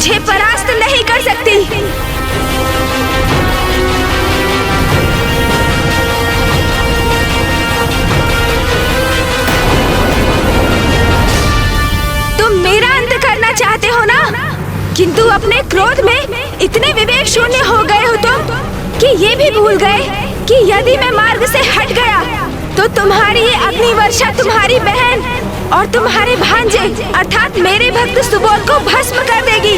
मुझे परास्त नहीं कर सकती। तुम मेरा अंत करना चाहते हो ना, किंतु अपने क्रोध में इतने विवेक शून्य हो गए हो तुम कि ये भी भूल गए कि यदि मैं मार्ग से हट गया तो तुम्हारी ये अग्नि वर्षा तुम्हारी बहन और तुम्हारे भांजे अर्थात मेरे भक्त सुबोध को भस्म कर देगी।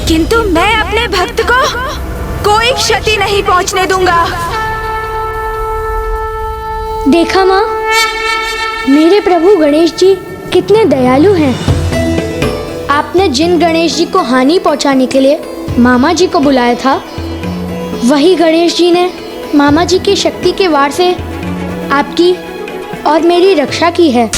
किंतु मैं अपने भक्त को कोई क्षति नहीं पहुंचने दूंगा। देखा माँ, मेरे प्रभु गणेश जी कितने दयालु हैं। आपने जिन गणेश जी को हानि पहुंचाने के लिए मामा जी को बुलाया था, वही गणेश जी ने मामा जी की शक्ति के वार से आपकी और मेरी रक्षा की है।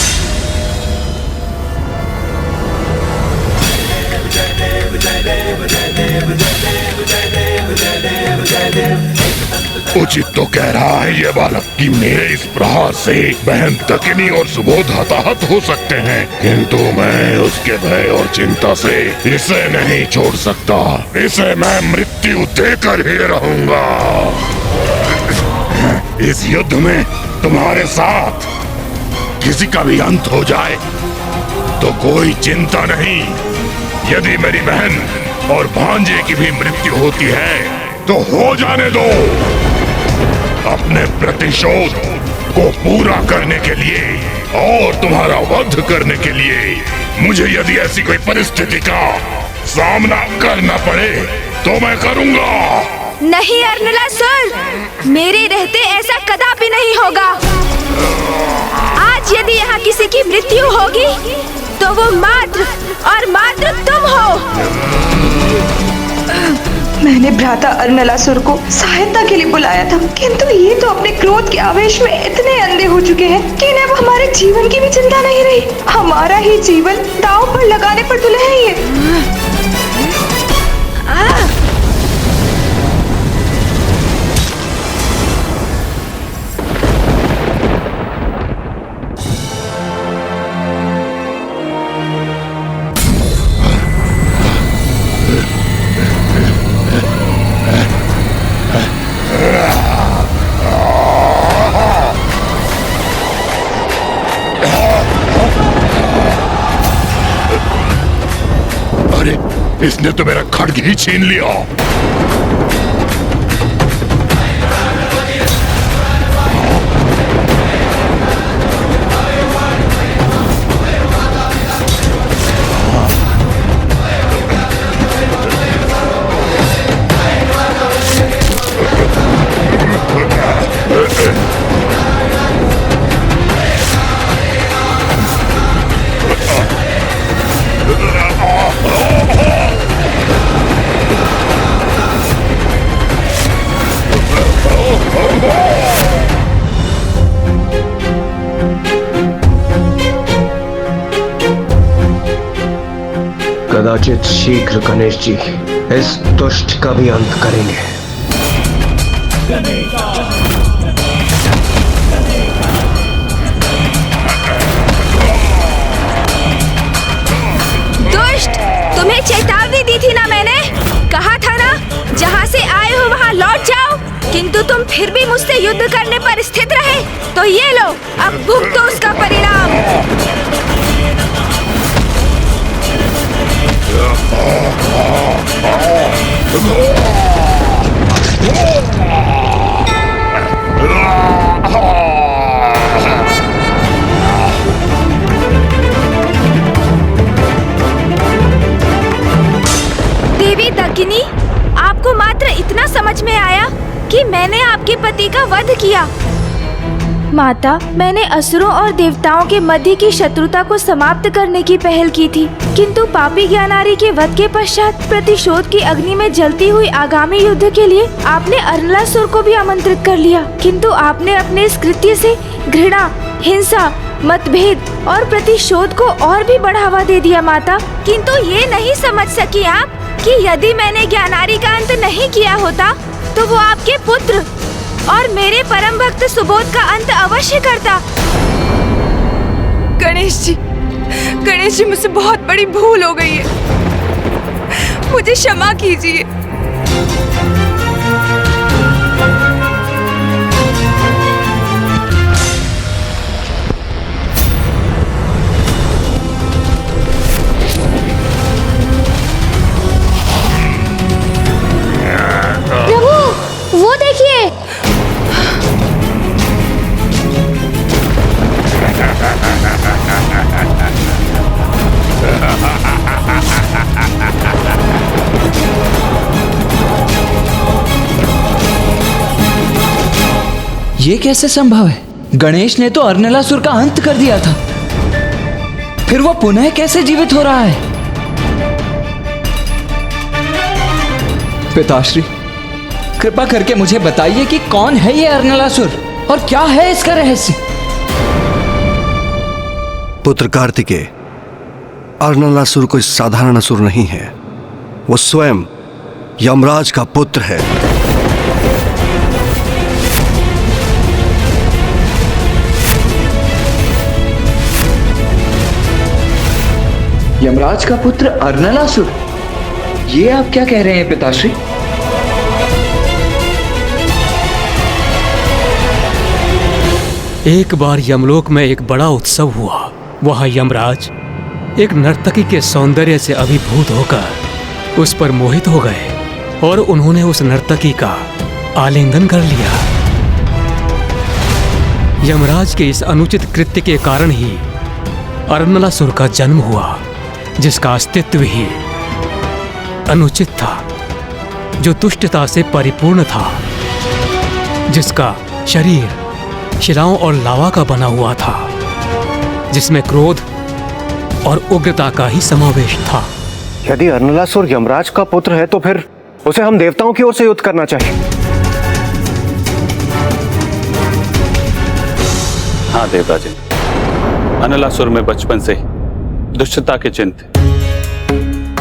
उचित तो कह रहा है ये बालक कि मेरे इस प्रहार से बहन दकिनी और सुबोध हताहत हो सकते हैं, किंतु मैं उसके भय और चिंता से इसे नहीं छोड़ सकता। इसे मैं मृत्यु देकर ही रहूंगा। इस युद्ध में तुम्हारे साथ किसी का भी अंत हो जाए तो कोई चिंता नहीं। यदि मेरी बहन और भांजे की भी मृत्यु होती है तो हो जाने दो। अपने प्रतिशोध को पूरा करने के लिए और तुम्हारा वध करने के लिए मुझे यदि ऐसी कोई परिस्थिति का सामना करना पड़े तो मैं करूंगा। नहीं अर्नलासुर, मेरे रहते ऐसा कदापि नहीं होगा। आज यदि यहाँ किसी की मृत्यु होगी तो वो मात्र और मात्र तुम हो। मैंने भ्राता अर्नलासुर को सहायता के लिए बुलाया था, किंतु ये तो अपने क्रोध के आवेश में इतने अंधे हो चुके हैं कि इन्हें अब हमारे जीवन की भी चिंता नहीं रही। हमारा ही जीवन दांव पर लगाने पर तुले हैं ये। इसने तो मेरा खड्ग ही छीन लिया। कदाचित शीघ्र गणेश जी इस दुष्ट का भी अंत करेंगे। दुष्ट, तुम्हें चेतावनी दी थी ना मैंने। कहा था ना जहाँ से आए हो वहाँ लौट जाओ, किंतु तुम फिर भी मुझसे युद्ध करने पर स्थित रहे। तो ये लो, अब भुगतो उसका परिणाम। देवी दकिनी, आपको मात्र इतना समझ में आया कि मैंने आपके पति का वध किया। माता, मैंने असुरों और देवताओं के मध्य की शत्रुता को समाप्त करने की पहल की थी, किंतु पापी ज्ञानारी के वध के पश्चात प्रतिशोध की अग्नि में जलती हुई आगामी युद्ध के लिए आपने अर्नलासुर को भी आमंत्रित कर लिया, किंतु आपने अपने इस कृत्य से घृणा, हिंसा, मतभेद और प्रतिशोध को और भी बढ़ावा दे दिया माता। किंतु ये नहीं समझ सकी आप कि यदि मैंने ज्ञानारी का अंत नहीं किया होता तो वो आपके पुत्र और मेरे परम भक्त सुबोध का अंत अवश्य करता। गणेश जी, गणेश जी, मुझसे बहुत बड़ी भूल हो गई है, मुझे क्षमा कीजिए। प्रभु, वो देखिए। ये कैसे संभव है? गणेश ने तो अर्नलासुर का अंत कर दिया था, फिर वो पुनः कैसे जीवित हो रहा है? पिताश्री, कृपा करके मुझे बताइए कि कौन है ये अर्नलासुर और क्या है इसका रहस्य? पुत्र कार्तिकेय, अर्नलासुर कोई साधारण असुर नहीं है। वो स्वयं यमराज का पुत्र है। यमराज का पुत्र अर्नलासुर? ये आप क्या कह रहे हैं पिताश्री? एक बार यमलोक में एक बड़ा उत्सव हुआ। वहां यमराज एक नर्तकी के सौंदर्य से अभिभूत होकर उस पर मोहित हो गए और उन्होंने उस नर्तकी का आलिंगन कर लिया। यमराज के इस अनुचित कृत्य के कारण ही अर्नलासुर का जन्म हुआ, जिसका अस्तित्व ही अनुचित था, जो दुष्टता से परिपूर्ण था, जिसका शरीर शिलाओं और लावा का बना हुआ था, जिसमें क्रोध और उग्रता का ही समावेश था। यदि अर्नलासुर यमराज का पुत्र है तो फिर उसे हम देवताओं की ओर से युद्ध करना चाहिए। हाँ देवराजन, अर्नलासुर में बचपन से ही दुष्टता के चिन्ह थे,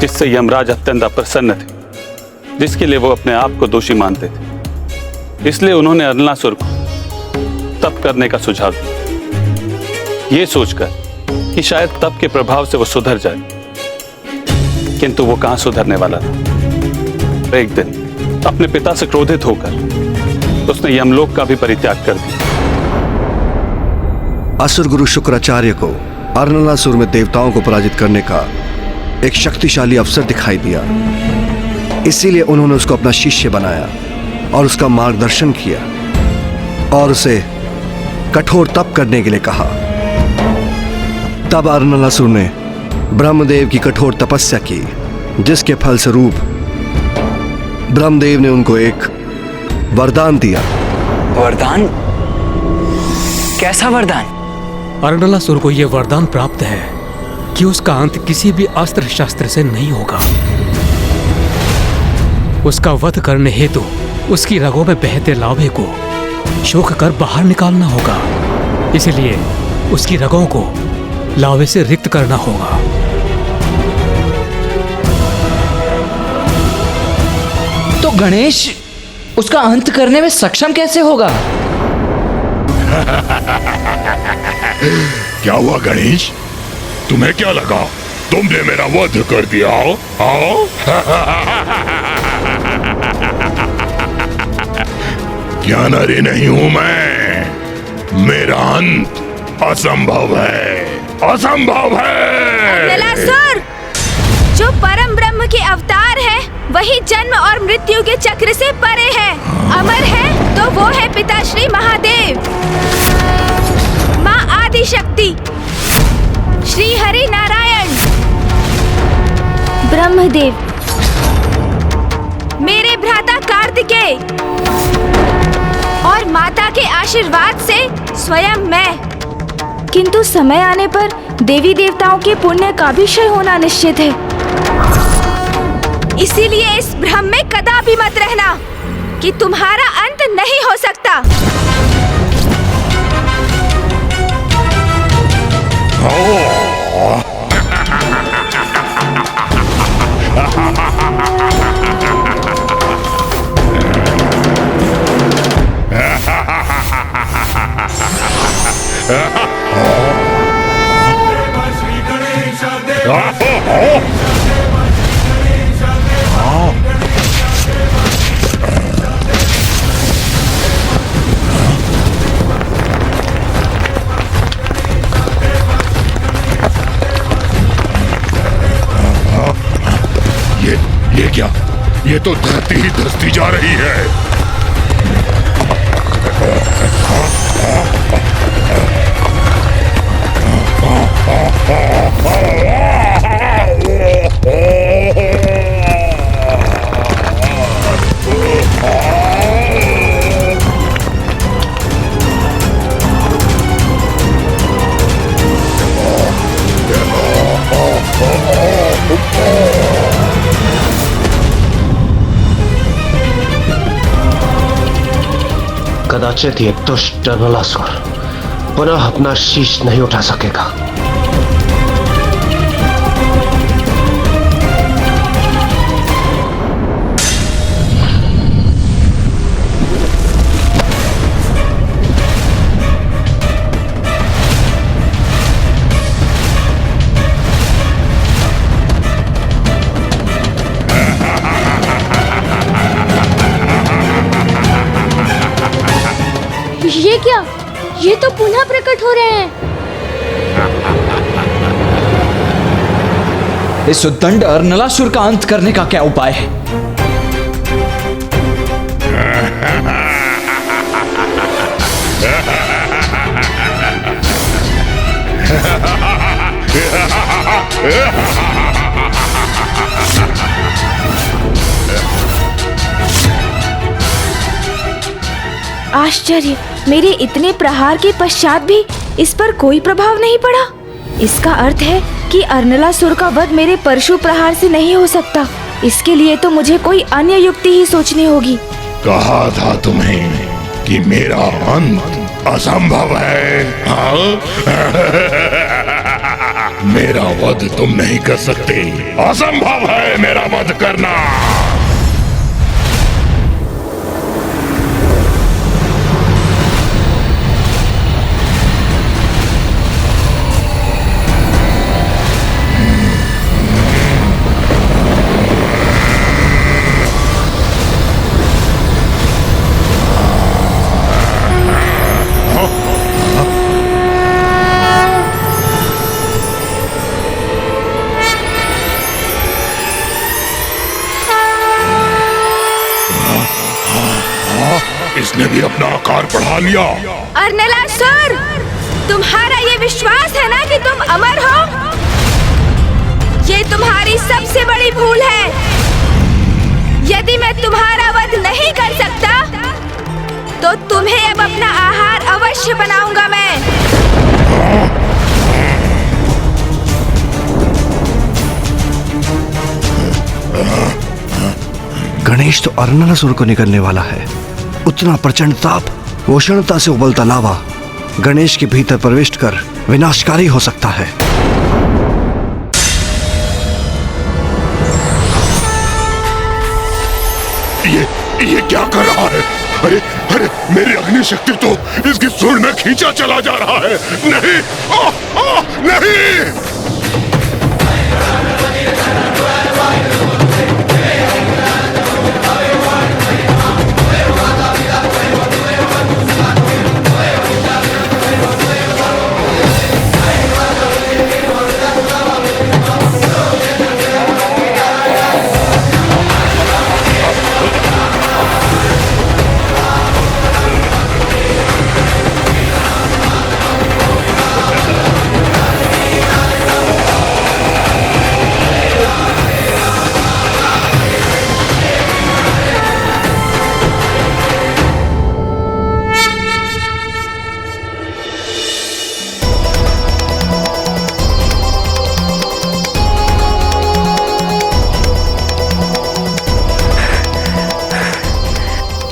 जिससे यमराज अत्यंत अप्रसन्न थे, जिसके लिए वो अपने आप को दोषी मानते थे। इसलिए उन्होंने अर्नलासुर को तप करने का सुझाव दिया, ये सोचकर कि शायद तप के प्रभाव से वो सुधर जाए। किंतु वो कहां सुधरने वाला था। एक दिन अपने पिता से क्रोधित होकर उसने यमलोक का भी परित्याग कर दिया। असुर गुरु शुक्राचार्य को अर्नलासुर में देवताओं को पराजित करने का एक शक्तिशाली अवसर दिखाई दिया। इसीलिए उन्होंने उसको अपना शिष्य बनाया और उसका मार्गदर्शन किया और उसे कठोर तप करने के लिए कहा। तब अर्नलासुर ने ब्रह्मदेव की कठोर तपस्या की, जिसके फलस्वरूप ब्रह्मदेव ने उनको एक वरदान दिया। वरदान? कैसा वरदान? अर्नलासुर को यह वरदान प्राप्त है कि उसका अंत किसी भी अस्त्र शस्त्र से नहीं होगा। उसका वध करने हेतु उसकी रगों में बहते लावे को शोक कर बाहर निकालना होगा। इसलिए उसकी रगों को लावे से रिक्त करना होगा। तो गणेश उसका अंत करने में सक्षम कैसे होगा? क्या हुआ गणेश? तुम्हें क्या लगा तुमने मेरा वध कर दिया? हाँ? क्या नरी नहीं हूं मैं? मेरा अंत असंभव है, असंभव है। अर्नलासुर, जो परम ब्रह्म के अवतार है, वही जन्म और मृत्यु के चक्र से परे है। अमर है तो वो है पिताश्री महादेव, माँ आदि शक्ति, श्री हरि नारायण, ब्रह्मदेव, मेरे भ्राता कार्तिकेय और माता के आशीर्वाद से स्वयं मैं। किंतु समय आने पर देवी देवताओं के पुण्य का भी क्षय होना निश्चित है। इसीलिए इस भ्रम में कदापि मत रहना कि तुम्हारा अंत नहीं हो सकता। श्री गणेश ये क्या? ये तो धरती ही धसती जा रही है। कदाचित ये दुष्ट अरनलासुर पुनः अपना शीश नहीं उठा सकेगा। ये क्या? ये तो पुनः प्रकट हो रहे हैं। इस उद्दंड अर्नलासुर का अंत करने का क्या उपाय है? आश्चर्य, मेरे इतने प्रहार के पश्चात भी इस पर कोई प्रभाव नहीं पड़ा। इसका अर्थ है कि अर्नलासुर का वध मेरे परशु प्रहार से नहीं हो सकता। इसके लिए तो मुझे कोई अन्य युक्ति ही सोचनी होगी। कहा था तुम्हें कि मेरा अंत असंभव है। हाँ? मेरा वध तुम नहीं कर सकते। असंभव है मेरा वध करना। इसने भी अपना आकार बढ़ा लिया। अर्नलासुर, तुम्हारा ये विश्वास है ना कि तुम अमर हो? ये तुम्हारी सबसे बड़ी भूल है। यदि मैं तुम्हारा वध नहीं कर सकता तो तुम्हें अब अपना आहार अवश्य बनाऊंगा मैं। गणेश तो अर्नलासुर को निकलने वाला है। उतना प्रचंड ताप उष्णता से उबलता लावा गणेश के भीतर प्रवेश कर विनाशकारी हो सकता है। ये क्या कर रहा है? अरे अरे, मेरी अग्नि शक्ति तो इसकी सूंड में खींचा चला जा रहा है। नहीं, नहीं।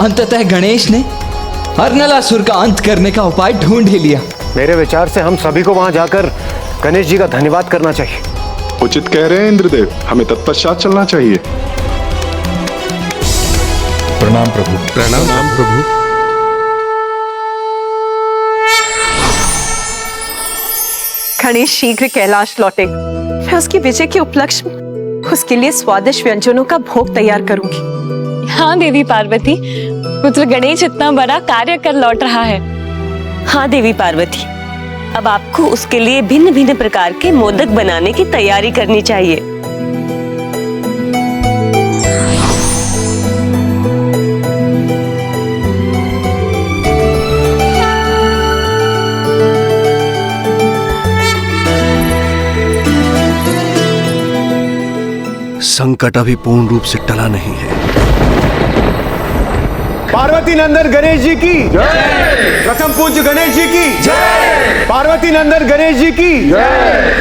अंततः गणेश ने अर्नलासुर का अंत करने का उपाय ढूंढ ही लिया। मेरे विचार से हम सभी को वहां जाकर गणेश जी का धन्यवाद करना चाहिए। उचित कह रहे हैं इंद्रदेव, हमें तत्पश्चात चलना चाहिए। प्रणाम प्रभु। प्रणाम प्रभु। गणेश शीघ्र कैलाश लौटे। मैं उसकी विजय के उपलक्ष्य में उसके लिए स्वादिष्ट व्यंजनों का भोग तैयार करूंगी। हाँ देवी पार्वती, पुत्र गणेश इतना बड़ा कार्य कर लौट रहा है। हाँ देवी पार्वती, अब आपको उसके लिए भिन्न भिन्न प्रकार के मोदक बनाने की तैयारी करनी चाहिए। संकट अभी पूर्ण रूप से टला नहीं है। पार्वती नंदन गणेश जी की जय। प्रथम पूज्य गणेश जी की जय। पार्वती नंदन गणेश जी की जय।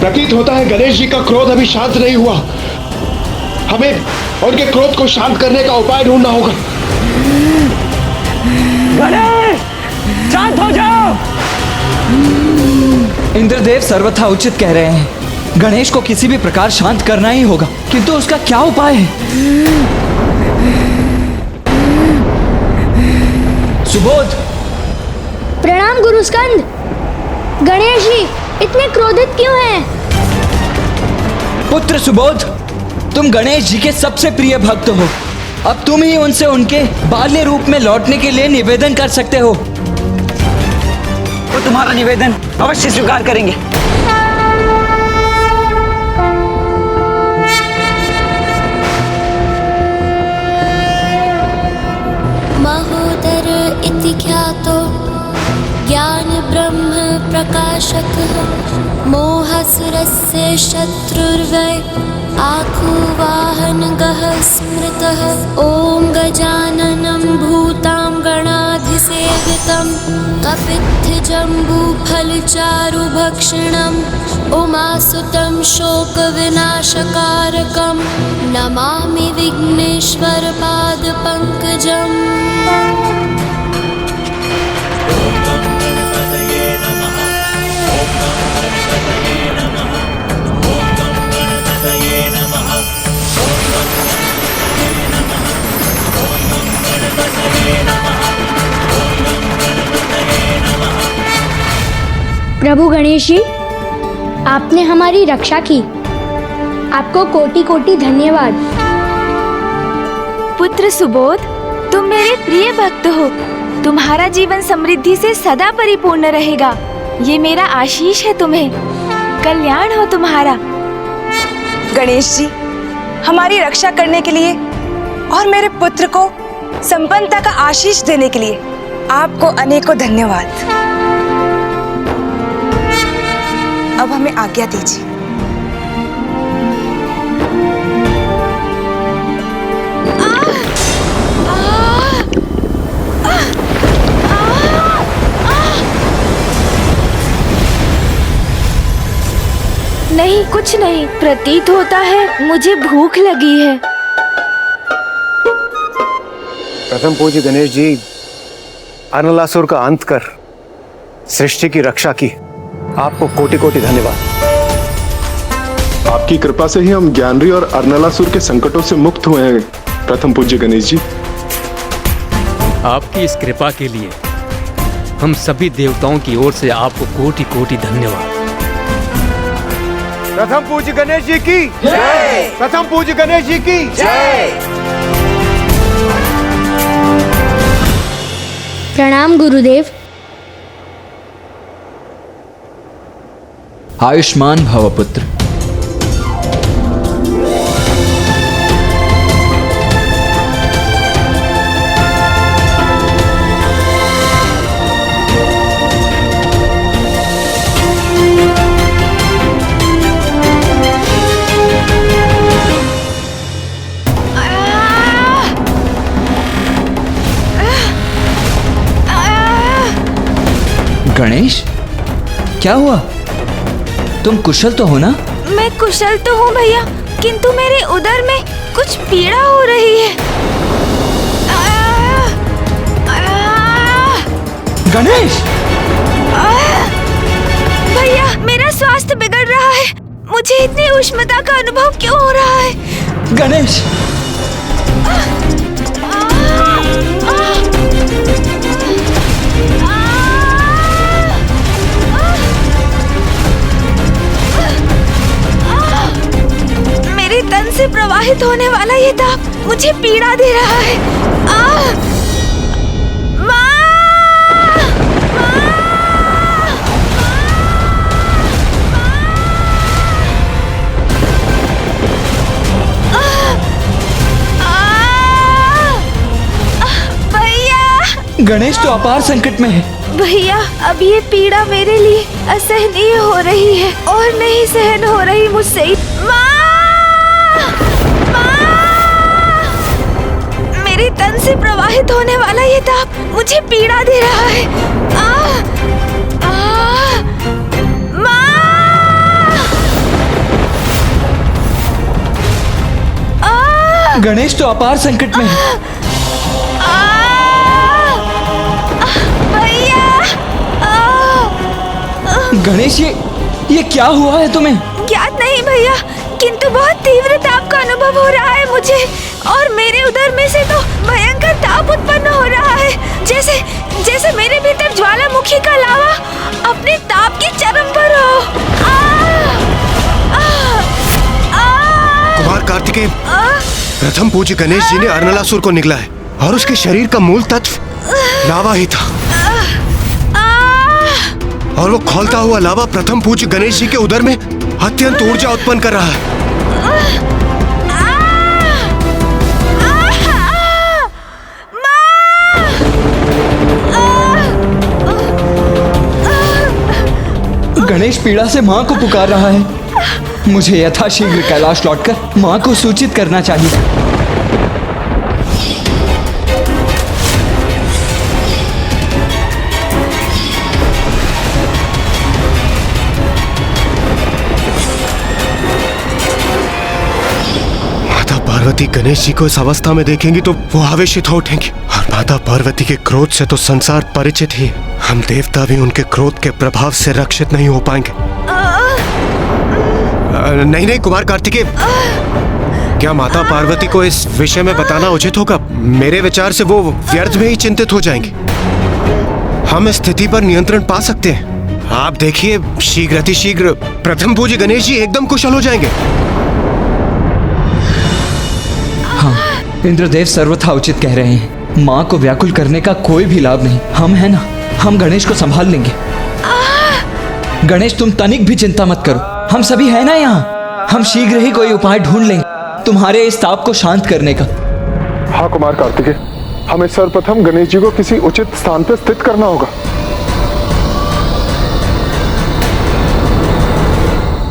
प्रतीत होता है गणेश जी का क्रोध अभी शांत नहीं हुआ। हमें उनके क्रोध को शांत करने का उपाय ढूंढना होगा। गणेश, शांत हो जाओ। इंद्रदेव सर्वथा उचित कह रहे हैं। गणेश को किसी भी प्रकार शांत करना ही होगा, किंतु उसका क्या उपाय है? सुबोध। प्रणाम गुरु स्कंद। गणेश जी इतने क्रोधित क्यों हैं? पुत्र सुबोध, तुम गणेश जी के सबसे प्रिय भक्त हो। अब तुम ही उनसे उनके बाल्य रूप में लौटने के लिए निवेदन कर सकते हो। वो तुम्हारा निवेदन अवश्य स्वीकार करेंगे। महोदर इति ख्यातो ज्ञान ब्रह्म प्रकाशकः मोहसुरस्य शत्रुर्वै आखुवाहनगः स्मृतः। ॐ गजाननं भूतां गणाधिसेवितं कपित्थजम्बूफलचारुभक्षणम् उमासुतं शोकविनाशकारकं नमामि विघ्नेश्वरपादपङ्कजम्। प्रभु गणेश जी, आपने हमारी रक्षा की, आपको कोटि कोटि धन्यवाद। पुत्र सुबोध, तुम मेरे प्रिय भक्त हो। तुम्हारा जीवन समृद्धि से सदा परिपूर्ण रहेगा। ये मेरा आशीष है तुम्हें। कल्याण हो तुम्हारा। गणेश जी, हमारी रक्षा करने के लिए और मेरे पुत्र को संपन्नता का आशीष देने के लिए आपको अनेकों धन्यवाद। अब हमें आज्ञा दीजिए। नहीं, कुछ नहीं। प्रतीत होता है मुझे भूख लगी है। प्रथम पूज्य गणेश जी, अनलासुर का अंत कर सृष्टि की रक्षा की, आपको कोटि कोटि धन्यवाद। आपकी कृपा से ही हम ज्ञानरी और अर्नलासुर के संकटों से मुक्त हुए हैं प्रथम पूज्य गणेश जी। आपकी इस कृपा के लिए हम सभी देवताओं की ओर से आपको कोटि कोटि धन्यवाद। प्रथम पूज्य गणेश जी की जय। प्रथम पूज्य गणेश जी की जय। प्रणाम गुरुदेव। आयुष्मान भव पुत्र। गणेश, क्या हुआ? तुम कुशल तो हो ना? मैं कुशल तो हूँ भैया, किंतु मेरे उदर में कुछ पीड़ा हो रही है। गणेश! उष्णता का अनुभव क्यों हो रहा है? गणेश! मेरे तन से प्रवाहित होने वाला ये ताप मुझे पीड़ा दे रहा है। गणेश तो अपार संकट में है। भैया, अब ये पीड़ा मेरे लिए असहनीय हो रही है और नहीं सहन हो रही मुझसे। मेरे तन से प्रवाहित होने वाला ये ताप मुझे पीड़ा दे रहा है। गणेश तो अपार संकट में है। गणेश, ये क्या हुआ है तुम्हें? ज्ञात नहीं भैया, किंतु बहुत तीव्र ताप का अनुभव हो रहा है मुझे और मेरे उदर में से तो भयंकर ताप उत्पन्न हो रहा है, जैसे मेरे भीतर ज्वालामुखी का लावा अपने ताप की चरम पर हो। कुमार कार्तिकेय, प्रथम पूज्य गणेश जी ने अर्नलासुर को निगला है और उसके शरीर का मूल तत्व लावा ही था और वो खौलता हुआ लावा प्रथम पूज्य गणेश जी के उदर में अत्यंत ऊर्जा उत्पन्न कर रहा है। गणेश पीड़ा से माँ को पुकार रहा है। मुझे यथाशीघ्र कैलाश लौटकर माँ को सूचित करना चाहिए। पार्वती गणेश जी को इस अवस्था में देखेंगी तो वो आवेशित हो उठेंगी और माता पार्वती के क्रोध से तो संसार परिचित ही, हम देवता भी उनके क्रोध के प्रभाव से रक्षित नहीं हो पाएंगे। नहीं कुमार कार्तिकेय, क्या माता पार्वती को इस विषय में बताना उचित होगा? मेरे विचार से वो व्यर्थ में ही चिंतित हो जाएंगे। हम इस स्थिति पर नियंत्रण पा सकते हैं। आप देखिए, शीघ्र अतिशीघ्र प्रथम पूज्य गणेश जी एकदम कुशल हो जाएंगे। इंद्रदेव सर्वथा उचित कह रहे हैं। माँ को व्याकुल करने का कोई भी लाभ नहीं। हम है ना, हम गणेश को संभाल लेंगे। गणेश, तुम तनिक भी चिंता मत करो, हम सभी है ना यहाँ। हम शीघ्र ही कोई उपाय ढूंढ लेंगे तुम्हारे इस ताप को शांत करने का। हाँ कुमार कार्तिकेय, हमें सर्वप्रथम गणेश जी को किसी उचित स्थान पर स्थित करना होगा।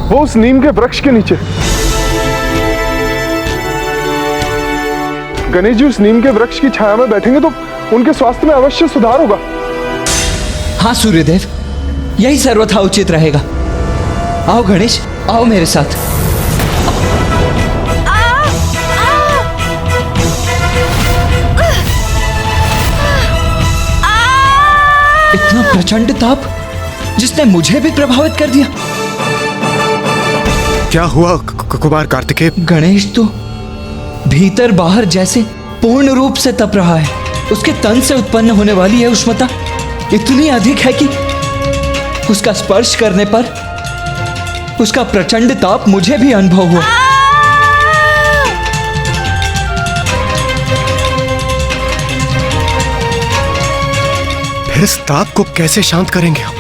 वो उस नीम के वृक्ष के नीचे। गणेश जी उस नीम के वृक्ष की छाया में बैठेंगे तो उनके स्वास्थ्य में अवश्य सुधार होगा। हाँ सूर्यदेव, यही सर्वथा उचित रहेगा। आओ गणेश, आओ मेरे साथ। इतना प्रचंड ताप जिसने मुझे भी प्रभावित कर दिया। क्या हुआ कुमार कार्तिकेय? गणेश तो भीतर बाहर जैसे पूर्ण रूप से तप रहा है। उसके तन से उत्पन्न होने वाली यह उष्णता इतनी अधिक है कि उसका स्पर्श करने पर उसका प्रचंड ताप मुझे भी अनुभव हुआ। फिर इस ताप को कैसे शांत करेंगे हम?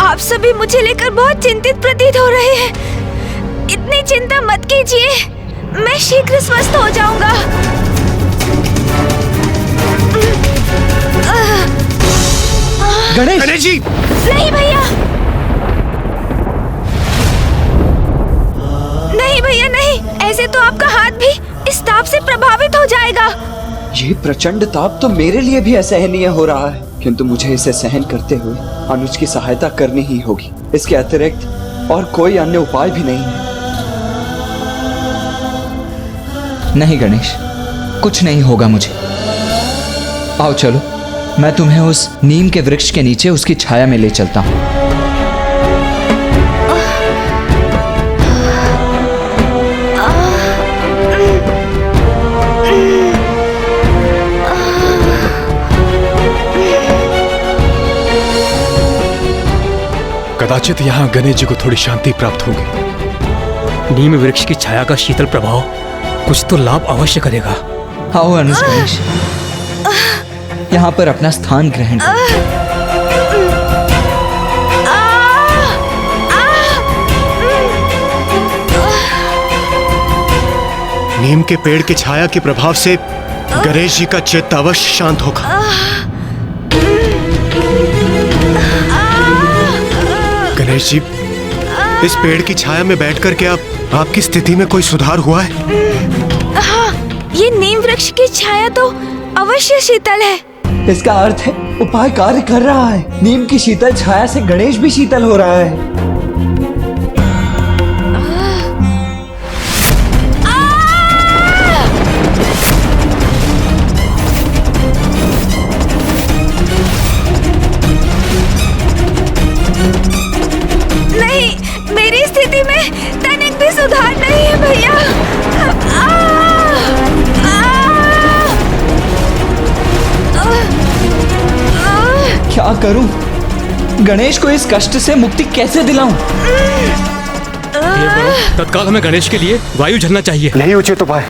आप सभी मुझे लेकर बहुत चिंतित प्रतीत हो रहे हैं। इतनी चिंता मत कीजिए, मैं शीघ्र स्वस्थ हो जाऊंगा। गणेश जी! नहीं भैया, नहीं भैया नहीं, ऐसे तो आपका हाथ भी इस ताप से प्रभावित हो जाएगा। ये प्रचंड ताप तो मेरे लिए भी असहनीय हो रहा है, किंतु मुझे इसे सहन करते हुए अनुज की सहायता करनी ही होगी। इसके अतिरिक्त और कोई अन्य उपाय भी नहीं है। नहीं गणेश, कुछ नहीं होगा मुझे। आओ चलो, मैं तुम्हें उस नीम के वृक्ष के नीचे उसकी छाया में ले चलता हूं। कदाचित यहाँ गणेश जी को थोड़ी शांति प्राप्त होगी। नीम वृक्ष की छाया का शीतल प्रभाव कुछ तो लाभ अवश्य करेगा। आओ अनुज गणेश, यहाँ पर अपना स्थान ग्रहण करो। नीम के पेड़ की छाया के प्रभाव से गणेश जी का चित्त अवश्य शांत होगा। गणेश जी, इस पेड़ की छाया में बैठकर क्या आपकी स्थिति में कोई सुधार हुआ है? हाँ, ये नीम वृक्ष की छाया तो अवश्य शीतल है। इसका अर्थ है उपाय कार्य कर रहा है। नीम की शीतल छाया से गणेश भी शीतल हो रहा है। नहीं, मेरी स्थिति में तनिक भी सुधार नहीं है भैया। क्या करूं? गणेश को इस कष्ट से मुक्ति कैसे दिलाऊं? तत्काल हमें गणेश के लिए वायु झलना चाहिए। नहीं उचित उपाय।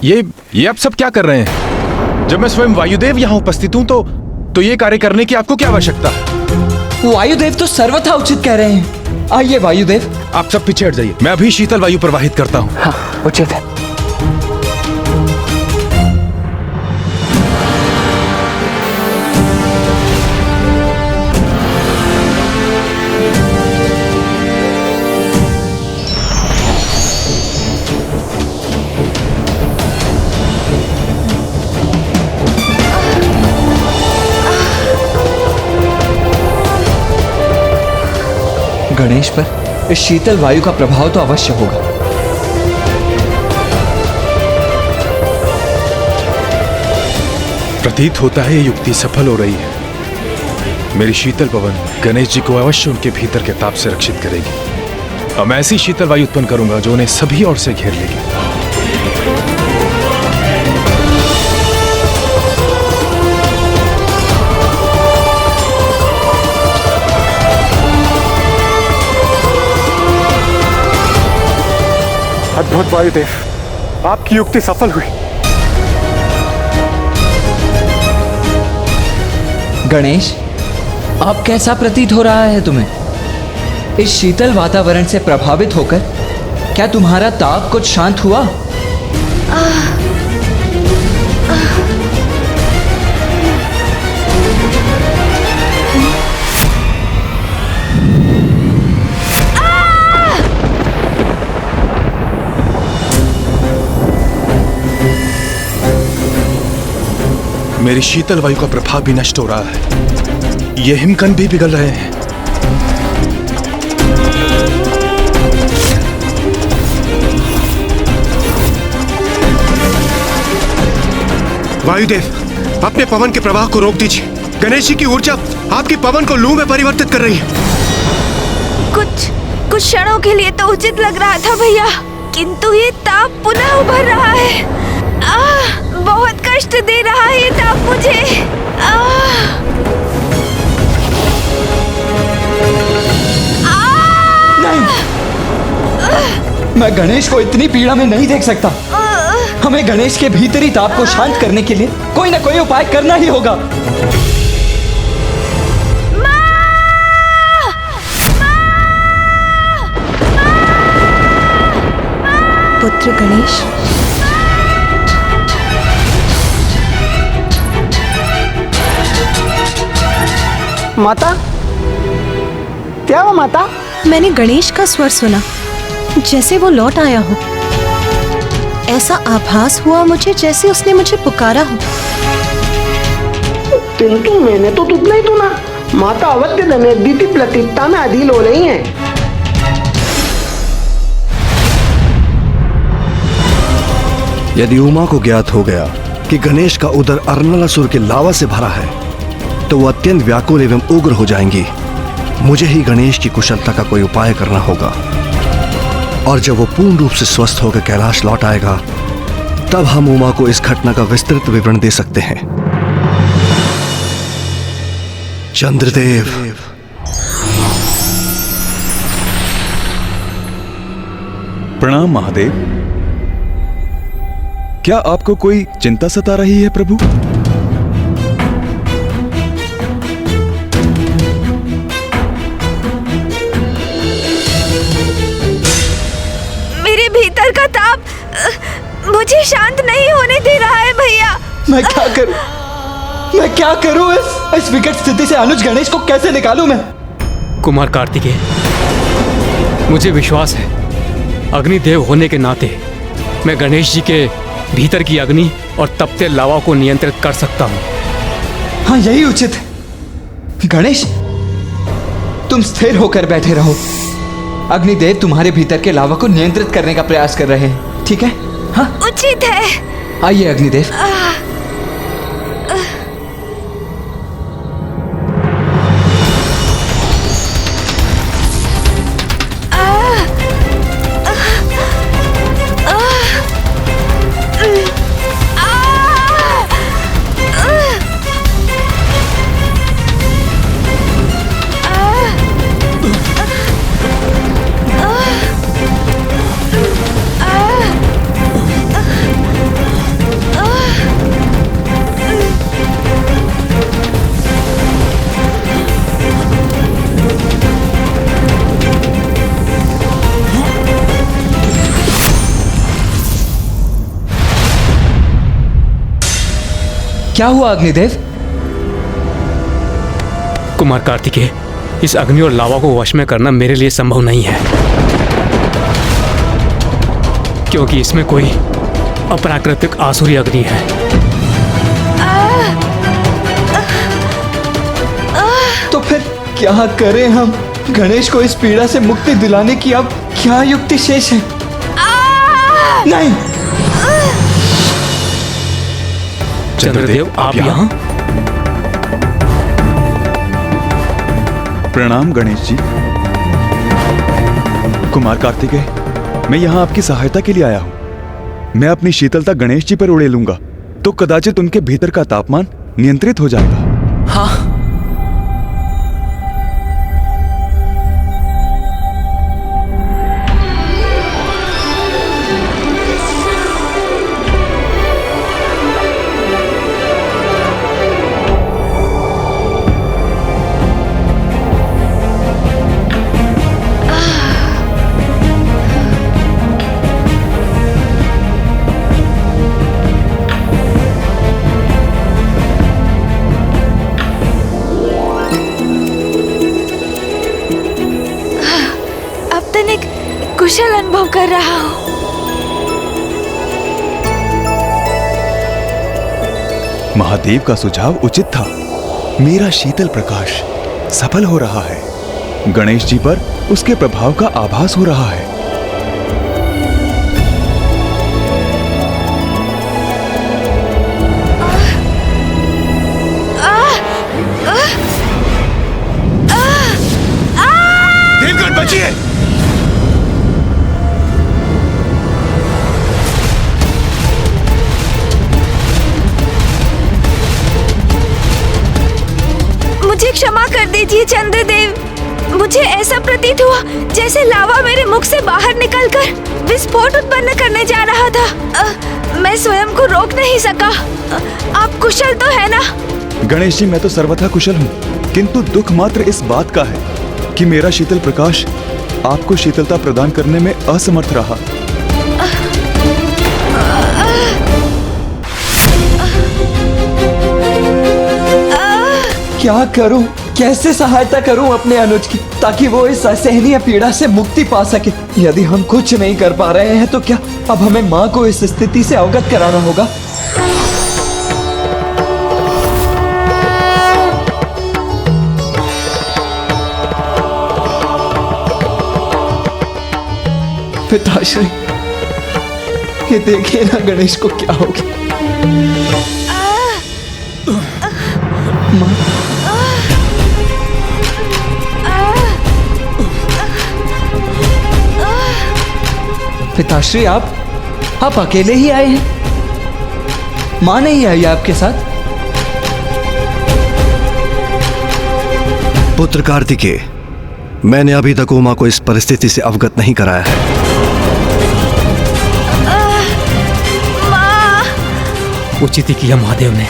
ये आप सब क्या कर रहे हैं? जब मैं स्वयं वायुदेव यहाँ उपस्थित हूँ तो ये कार्य करने की आपको क्या आवश्यकता? वायुदेव तो सर्वथा उचित कह रहे हैं। आइए वायुदेव। आप सब पीछे हट जाइए, मैं अभी शीतल वायु प्रवाहित करता हूँ। हाँ, उचित है। गणेश पर इस शीतल वायु का प्रभाव तो अवश्य होगा। प्रतीत होता है ये युक्ति सफल हो रही है। मेरी शीतल पवन गणेश जी को अवश्य उनके भीतर के ताप से रक्षित करेगी। अब मैं ऐसी शीतल वायु उत्पन्न करूंगा जो उन्हें सभी ओर से घेर लेगी। अद्भुत वायुदेव, आपकी युक्ति सफल हुई। गणेश, अब कैसा प्रतीत हो रहा है तुम्हें? इस शीतल वातावरण से प्रभावित होकर क्या तुम्हारा ताप कुछ शांत हुआ? मेरी शीतल वायु का प्रभाव भी नष्ट हो रहा है। ये हिमकंद भी पिघल रहे हैं। वायुदेव, अपने पवन के प्रवाह को रोक दीजिए। गणेश जी की ऊर्जा आपकी पवन को लू में परिवर्तित कर रही है। कुछ क्षणों के लिए तो उचित लग रहा था भैया, किंतु ये ताप पुनः उभर रहा है। बहुत कष्ट दे रहा है ये ताप मुझे। नहीं, मैं गणेश को इतनी पीड़ा में नहीं देख सकता। हमें गणेश के भीतरी ताप को शांत करने के लिए कोई ना कोई उपाय करना ही होगा। पुत्र गणेश, माता, क्या हुआ माता? मैंने गणेश का स्वर सुना, जैसे वो लौट आया हो। ऐसा आभास हुआ मुझे जैसे उसने मुझे पुकारा हो। किंतु मैंने तो तुझ नहीं सुना। माता अवध्य दमयंती प्रतीकता में अधील हो रही हैं। यदि उमा को ज्ञात हो गया कि गणेश का उदर अर्नलासुर के लावा से भरा है तो वो अत्यंत व्याकुल एवं उग्र हो जाएंगी। मुझे ही गणेश की कुशलता का कोई उपाय करना होगा, और जब वो पूर्ण रूप से स्वस्थ होकर कैलाश लौट आएगा तब हम उमा को इस घटना का विस्तृत विवरण दे सकते हैं। चंद्रदेव, प्रणाम महादेव। क्या आपको कोई चिंता सता रही है प्रभु? मेरे भीतर का ताप मुझे शांत नहीं होने दे रहा है भैया। मैं क्या करूं? मैं क्या करूं? इस विकट स्थिति से अनुज गणेश को कैसे निकालूं मैं? कुमार कार्तिकेय, मुझे विश्वास है अग्निदेव होने के नाते मैं गणेश जी के भीतर की अग्नि और तपते लावा को नियंत्रित कर सकता हूं। हाँ, यही उचित है। गणेश, तुम स्थिर होकर बैठे रहो। अग्निदेव तुम्हारे भीतर के लावा को नियंत्रित करने का प्रयास कर रहे हैं, ठीक है? हाँ, उचित है। आइए अग्निदेव। क्या हुआ अग्निदेव? कुमार कार्तिकेय, इस अग्नि और लावा को वश में करना मेरे लिए संभव नहीं है, क्योंकि इसमें कोई अप्राकृतिक आसुरी अग्नि है। तो फिर क्या करें हम? गणेश को इस पीड़ा से मुक्ति दिलाने की अब क्या युक्ति शेष है? नहीं। चंद्रदेव, आप यहाँ? प्रणाम गणेश जी। कुमार कार्तिकेय, मैं यहाँ आपकी सहायता के लिए आया हूँ। मैं अपनी शीतलता गणेश जी पर उड़े लूंगा तो कदाचित उनके भीतर का तापमान नियंत्रित हो जाएगा। हाँ, कुशल अनुभव कर रहा हूँ। महादेव का सुझाव उचित था। मेरा शीतल प्रकाश सफल हो रहा है। गणेश जी पर उसके प्रभाव का आभास हो रहा है। देवगण बचिए! मुझे क्षमा कर दीजिए चंद्रदेव। मुझे ऐसा प्रतीत हुआ जैसे लावा मेरे मुख से बाहर निकलकर विस्फोट उत्पन्न करने जा रहा था। मैं स्वयं को रोक नहीं सका। आप कुशल तो है ना? गणेश जी, मैं तो सर्वथा कुशल हूँ, किंतु दुख मात्र इस बात का है कि मेरा शीतल प्रकाश आपको शीतलता प्रदान करने में असमर्थ रहा। क्या करूं? कैसे सहायता करूं अपने अनुज की, ताकि वो इस असहनीय पीड़ा से मुक्ति पा सके? यदि हम कुछ नहीं कर पा रहे हैं तो क्या अब हमें माँ को इस स्थिति से अवगत कराना होगा? पिताश्री, ये देखिए ना गणेश को क्या हो गया। पिताश्री, आप अकेले ही आए हैं? माँ नहीं आई आपके साथ? पुत्र कार्तिकेय, मैंने अभी तक उमा को इस परिस्थिति से अवगत नहीं कराया है। उचित ही किया महादेव ने,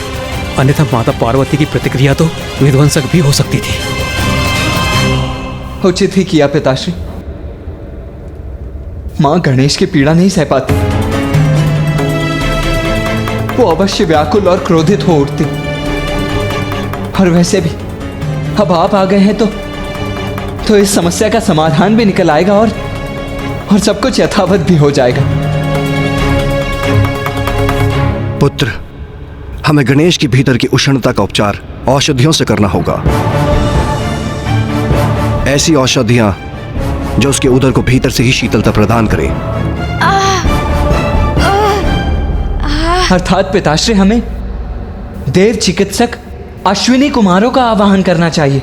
अन्यथा माता पार्वती की प्रतिक्रिया तो विध्वंसक भी हो सकती थी। उचित ही किया पिताश्री। मां गणेश की पीड़ा नहीं सह पाती, वो अवश्य व्याकुल और क्रोधित हो उठती। और वैसे भी अब आप आ गए हैं तो इस समस्या का समाधान भी निकल आएगा और सब कुछ यथावत भी हो जाएगा। पुत्र, हमें गणेश की भीतर की उष्णता का उपचार औषधियों से करना होगा। ऐसी औषधियां जो उसके उदर को भीतर से ही शीतलता प्रदान करें। अर्थात पिताश्री, हमें देव चिकित्सक अश्विनी कुमारों का आवाहन करना चाहिए।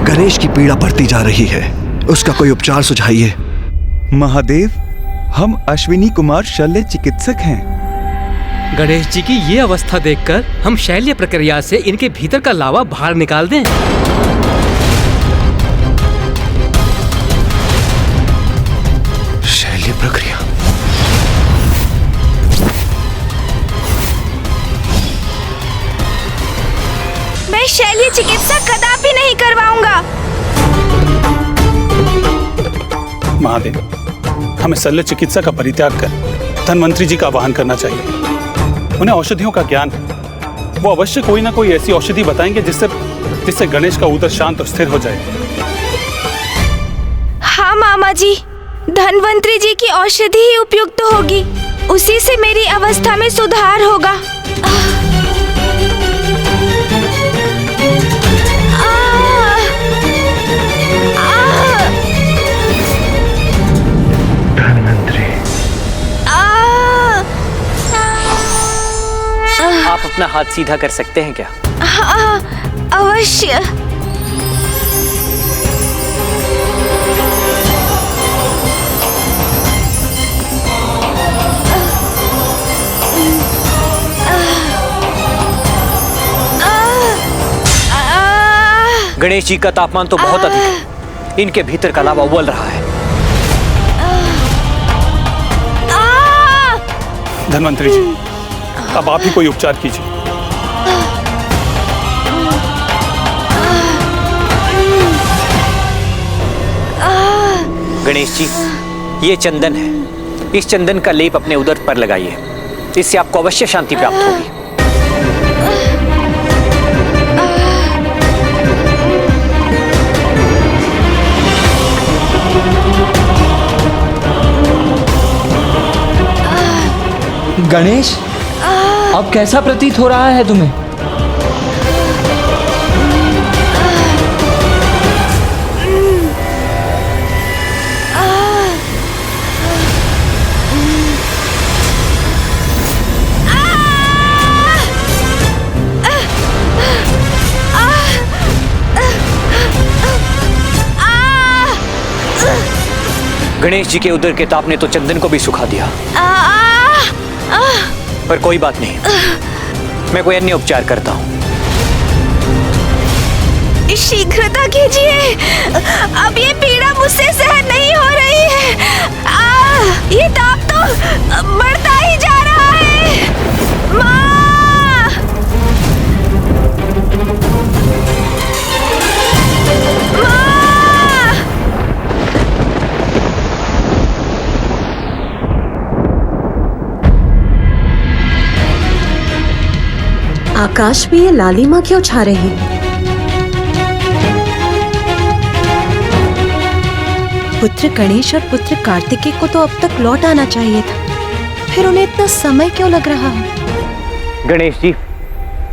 गणेश की पीड़ा बढ़ती जा रही है, उसका कोई उपचार सुझाइए। महादेव, हम अश्विनी कुमार शल्य चिकित्सक हैं। गणेश जी की ये अवस्था देखकर हम शैल्य प्रक्रिया से इनके भीतर का लावा बाहर निकाल दें। शैल्य प्रक्रिया? मैं शैल्य चिकित्सा कदापि नहीं करवाऊंगा। महादेव, हमें शल्य चिकित्सा का परित्याग कर धन्वंतरी जी का आवाहन करना चाहिए। उन्हें औषधियों का ज्ञान, वो अवश्य कोई ना कोई ऐसी औषधि बताएंगे जिससे गणेश का उदर शांत और स्थिर हो जाए। हाँ मामा जी, धन्वंतरी जी की औषधि ही उपयुक्त होगी, उसी से मेरी अवस्था में सुधार होगा। आप अपना हाथ सीधा कर सकते हैं क्या? हाँ, अवश्य। गणेश जी का तापमान तो बहुत अधिक है, इनके भीतर का लावा उबल रहा है। धन्वंतरी जी, अब आप ही कोई उपचार कीजिए। गणेश जी, ये चंदन है, इस चंदन का लेप अपने उदर पर लगाइए, इससे आपको अवश्य शांति प्राप्त होगी। गणेश, अब कैसा प्रतीत हो रहा है तुम्हें? गणेश जी के उदर के ताप ने तो चंदन को भी सुखा दिया, पर कोई बात नहीं, मैं कोई अन्य उपचार करता हूँ। शीघ्रता कीजिए, अब ये पीड़ा मुझसे सहन नहीं हो रही है। ये ताप तो बढ़ता ही जा रहा है। माँ! आकाश में ये लालिमा क्यों छा रही है? पुत्र गणेश और पुत्र कार्तिकेय को तो अब तक लौट आना चाहिए था, फिर उन्हें इतना समय क्यों लग रहा है? गणेश जी,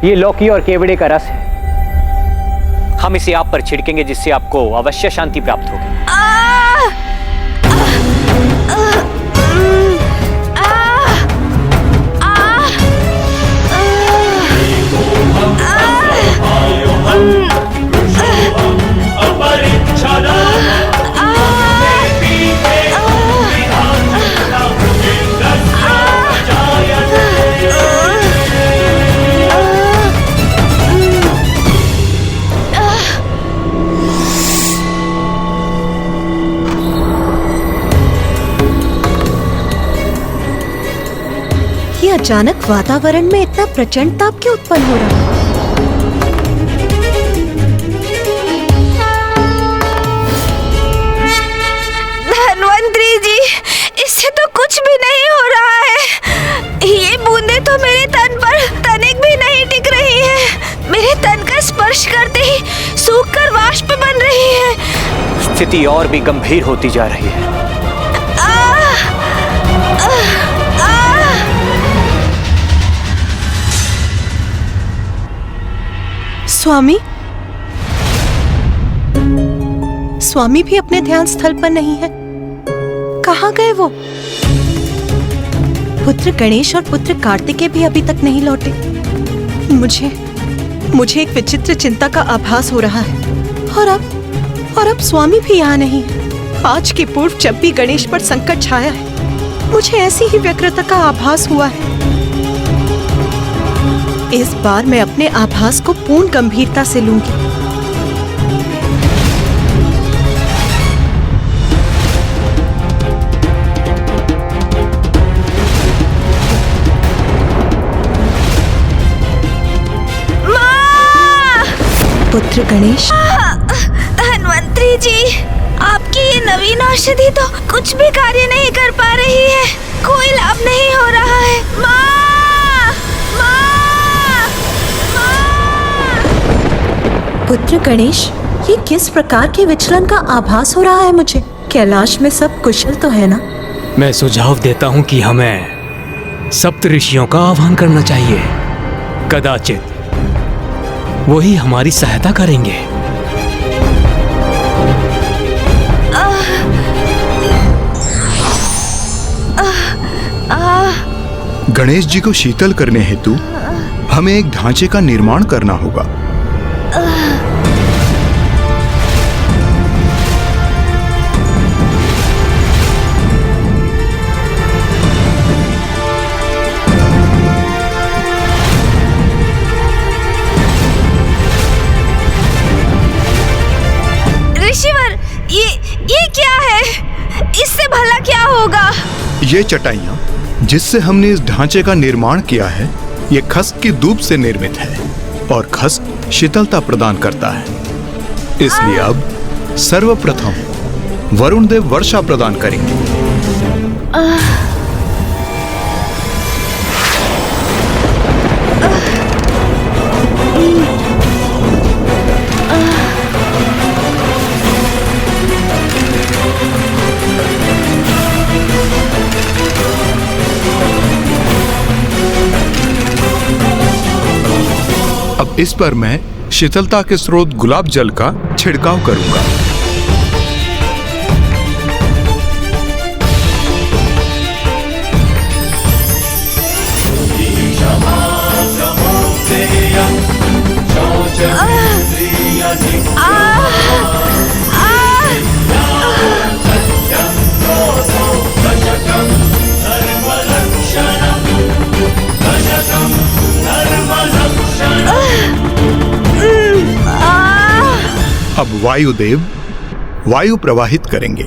ये लौकी और केवड़े का रस है, हम इसे आप पर छिड़केंगे जिससे आपको अवश्य शांति प्राप्त होगी। अचानक वातावरण में इतना प्रचंड ताप क्यों उत्पन्न हो रहा है? धन्वंतरी जी, इससे तो कुछ भी नहीं हो रहा है। ये बूंदें तो मेरे तन पर तनिक भी नहीं टिक रही है। मेरे तन का स्पर्श करते ही सूखकर वाष्प बन रही है। स्थिति और भी गंभीर होती जा रही है। स्वामी, स्वामी भी अपने ध्यान स्थल पर नहीं है। कहाँ गए वो? पुत्र गणेश और पुत्र कार्तिकेय भी अभी तक नहीं लौटे। मुझे एक विचित्र चिंता का आभास हो रहा है। और अब स्वामी भी यहाँ नहीं है। आज के पूर्व जब भी गणेश पर संकट छाया है, मुझे ऐसी ही व्यग्रता का आभास हुआ है। इस बार मैं अपने आभास को पूर्ण गंभीरता से लूंगी। पुत्र गणेश। धन्वंतरी जी, आपकी ये नवीन औषधि तो कुछ भी कार्य नहीं कर पा रही है। कोई लाभ नहीं हो रहा है। माँ! माँ! पुत्र गणेश, ये किस प्रकार के विचलन का आभास हो रहा है मुझे? कैलाश में सब कुशल तो है ना? मैं सुझाव देता हूँ कि हमें सप्त ऋषियों का आह्वान करना चाहिए। कदाचित वही हमारी सहायता करेंगे। गणेश जी को शीतल करने हेतु हमें एक ढांचे का निर्माण करना होगा। ऋषिवर, ये क्या है? इससे भला क्या होगा? ये चटाइयाँ जिससे हमने इस ढांचे का निर्माण किया है, ये खस्क की दूब से निर्मित है और खस्क शीतलता प्रदान करता है। इसलिए अब सर्वप्रथम वरुण देव वर्षा प्रदान करेंगे। अब इस पर मैं शीतलता के स्रोत गुलाब जल का छिड़काव करूंगा। अब वायुदेव वायु प्रवाहित करेंगे।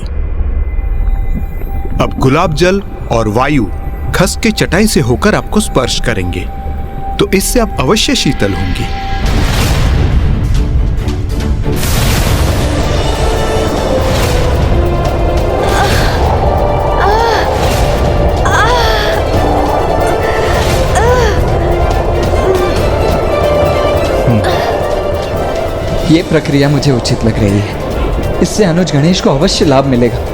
अब गुलाब जल और वायु खस्क के चटाई से होकर आपको स्पर्श करेंगे, तो इससे आप अवश्य शीतल होंगी। ये प्रक्रिया मुझे उचित लग रही है। इससे अनुज गणेश को अवश्य लाभ मिलेगा।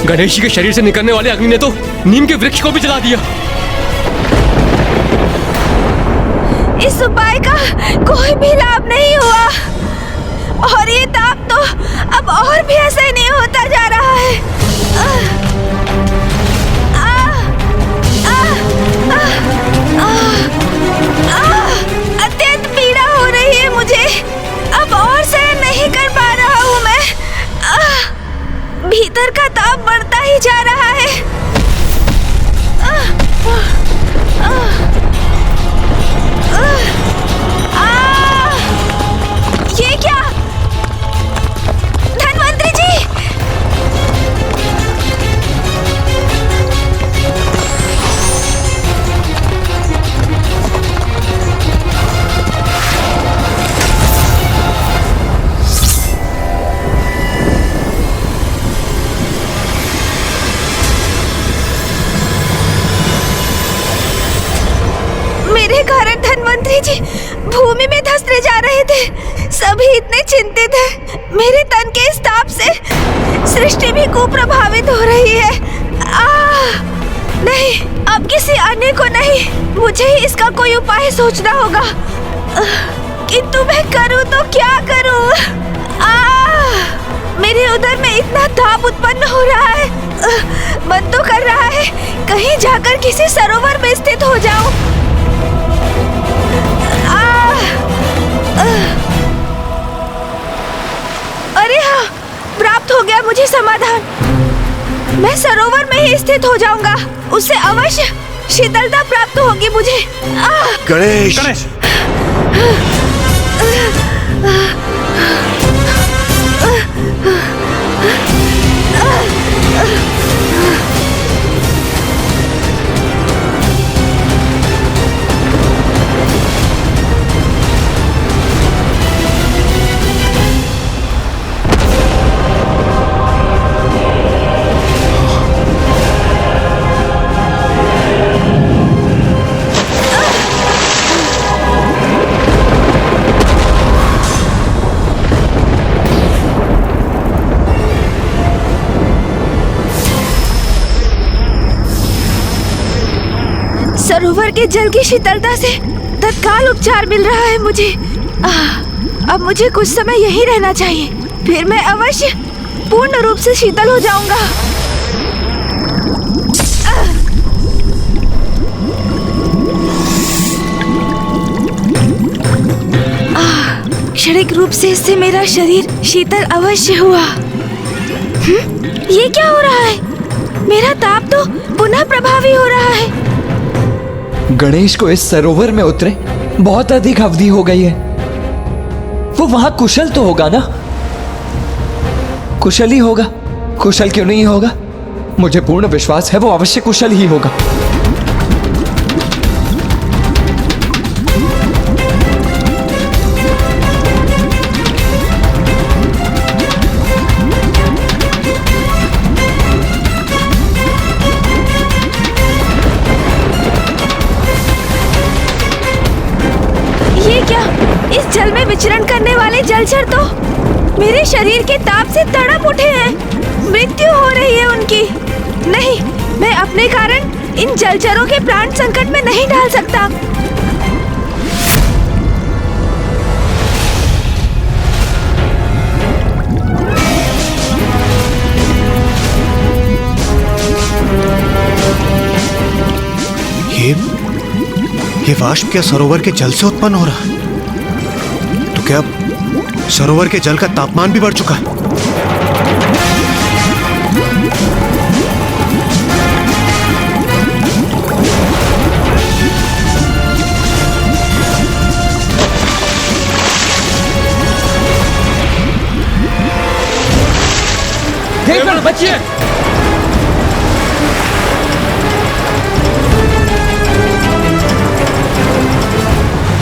गणेश जी के शरीर से निकलने वाले अग्नि ने तो नीम के वृक्ष को भी जला दिया। इस उपाय का कोई भी लाभ नहीं हुआ और ये ताप तो अब और भी ऐसा ही नहीं होता जा रहा है। अत्यंत पीड़ा हो रही है मुझे, अब और सहन नहीं कर पा रहा हूँ मैं। भीतर का ताप बढ़ता ही जा रहा है। ये क्या? धन्वंतरी जी! मेरे कारण धन्वंतरी जी भूमि में धंसते जा रहे थे। सभी इतने चिंतित हैं। मेरे तन के इस ताप से सृष्टि भी कुप्रभावित हो रही है। नहीं, अब किसी अन्य को नहीं, मुझे ही इसका कोई उपाय सोचना होगा। किंतु मैं करूं तो क्या करूं? मेरे उदर में इतना ताप उत्पन्न हो रहा है। मन तो कर रहा है कहीं जाकर किसी सरोवर में स्थित हो जाऊं। अरे हाँ, प्राप्त हो गया मुझे समाधान। मैं सरोवर में ही स्थित हो जाऊंगा, उससे अवश्य शीतलता प्राप्त होगी मुझे। गणेश! गणेश! सरोवर के जल की शीतलता से तत्काल उपचार मिल रहा है मुझे। अब मुझे कुछ समय यहीं रहना चाहिए, फिर मैं अवश्य पूर्ण रूप से शीतल हो जाऊंगा। क्षणिक रूप से इससे मेरा शरीर शीतल अवश्य हुआ। ये क्या हो रहा है? मेरा ताप तो पुनः प्रभावी हो रहा है। गणेश को इस सरोवर में उतरे बहुत अधिक अवधि हो गई है। वो वहां कुशल तो होगा ना? कुशल ही होगा, कुशल क्यों नहीं होगा? मुझे पूर्ण विश्वास है वो अवश्य कुशल ही होगा। जल में विचरण करने वाले जलचर तो मेरे शरीर के ताप से तड़प उठे हैं। मृत्यु हो रही है उनकी। नहीं, मैं अपने कारण इन जलचरों के प्राण संकट में नहीं डाल सकता। ये वाष्प क्या सरोवर के जल से उत्पन्न हो रहा है? तो क्या सरोवर के जल का तापमान भी बढ़ चुका है? बचिए!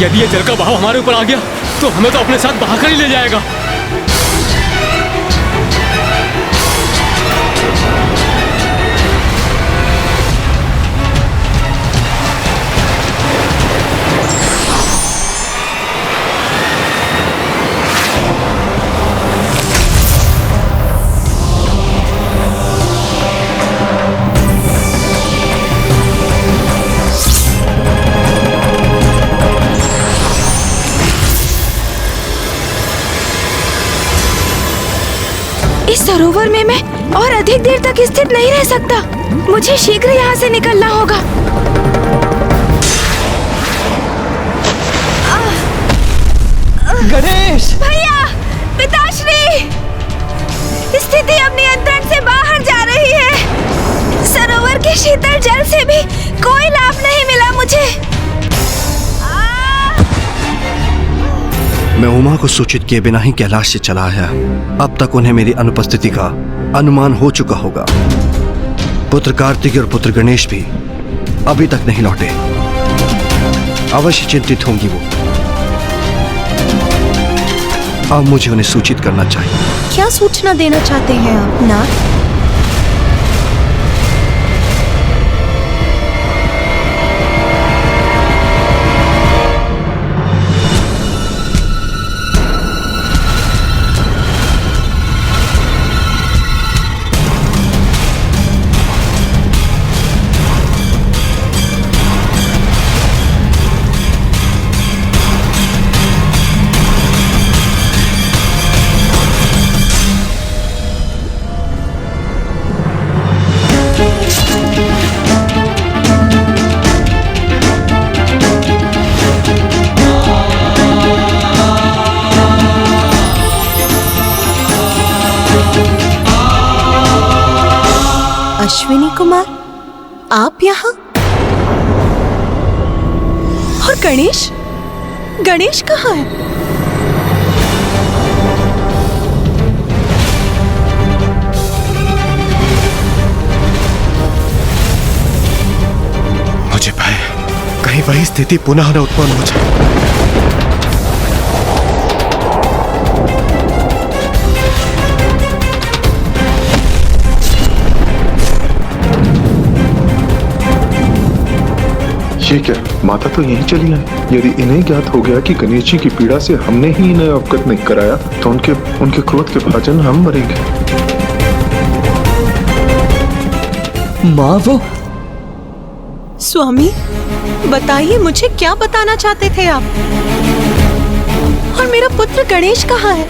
यदि ये जल का बहाव हमारे ऊपर आ गया तो हमें तो अपने साथ बहाकर ही ले जाएगा। सरोवर में मैं और अधिक देर तक स्थित नहीं रह सकता। मुझे शीघ्र यहाँ से निकलना होगा। गणेश! भैया, पिताश्री, स्थिति अब नियंत्रण से बाहर जा रही है। सरोवर के शीतल जल से भी कोई लाभ नहीं मिला मुझे। मैं उमा को सूचित किए बिना ही कैलाश से चला आया। अब तक उन्हें मेरी अनुपस्थिति का अनुमान हो चुका होगा। पुत्र कार्तिक और पुत्र गणेश भी अभी तक नहीं लौटे। अवश्य चिंतित होंगी वो। अब मुझे उन्हें सूचित करना चाहिए। क्या सूचना देना चाहते हैं आप नाथ? अश्विनी कुमार, आप यहाँ? और गणेश? गणेश कहाँ है? मुझे भय कहीं वही स्थिति पुनः न उत्पन्न हो जाए। ये क्या, माता तो यहीं चली आई। यदि इन्हें ज्ञात हो गया कि गणेश जी की पीड़ा से हमने ही इन्हें अवगत नहीं कराया तो उनके क्रोध के भाजन हम मरेंगे। माँ वो। स्वामी, बताइए मुझे क्या बताना चाहते थे आप? और मेरा पुत्र गणेश कहाँ है?